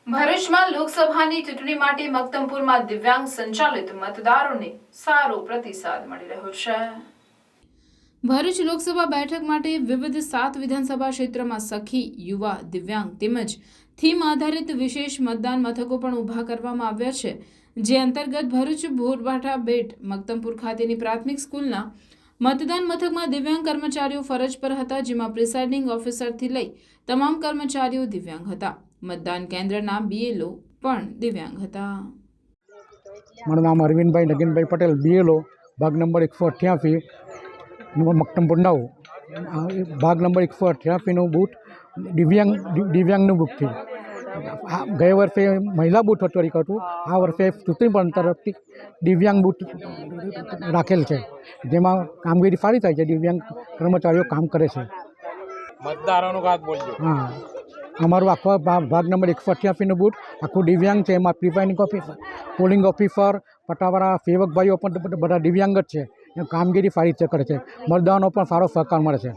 ભરૂચમાં લોકસભાની ચૂંટણી માટે મક્તમપુરમાં દિવ્યાંગ સંચાલિત મતદારોને સારો પ્રતિસાદ મળી રહ્યો છે। ભરૂચ લોકસભા બેઠક માટે વિવિધ 7 વિધાનસભા ક્ષેત્રમાં સખી, યુવા, દિવ્યાંગ તેમજ થીમ આધારિત વિશેષ મતદાન મથકો પણ ઊભા કરવામાં આવ્યા છે, જે અંતર્ગત ભરૂચ ભોરબાઠા બેટ મક્તમપુર ખાતેની પ્રાથમિક સ્કૂલના મતદાન મથકમાં દિવ્યાંગ કર્મચારીઓ ફરજ પર હતા, જેમાં પ્રિસાઇડિંગ ઓફિસરથી લઈ તમામ કર્મચારીઓ દિવ્યાંગ હતા। મતદાન કેન્દ્રના બીએલઓ પણ દિવ્યાંગ હતા। મારું નામ અરવિંદભાઈ નગીનભાઈ પટેલ, બીએલઓ, ભાગ નંબર 188, મક્તમપુર 9, ભાગ નંબર 188નું બૂથ દિવ્યાંગનું બૂથ છે। ગયા વર્ષે મહિલા બૂથ હતું, આ વર્ષે ચૂંટણી પંચ તરફથી દિવ્યાંગ બૂથ રાખેલ છે, જેમાં કામગીરી સારી થાય છે, દિવ્યાંગ કર્મચારીઓ કામ કરે છે। મતદારોનું વાત બોલજો। હા, અમારું આખો ભાગ નંબર 188નું બૂથ આખું દિવ્યાંગ છે। એમાં પ્રિસાઇડિંગ ઓફિસર, પોલિંગ ઓફિસર, પટાવાળા, સેવકભાઈઓ પણ બધા દિવ્યાંગ જ છે। કામગીરી સારી રીતે કરે છે, મતદારોનો પણ સારો સહકાર મળે છે।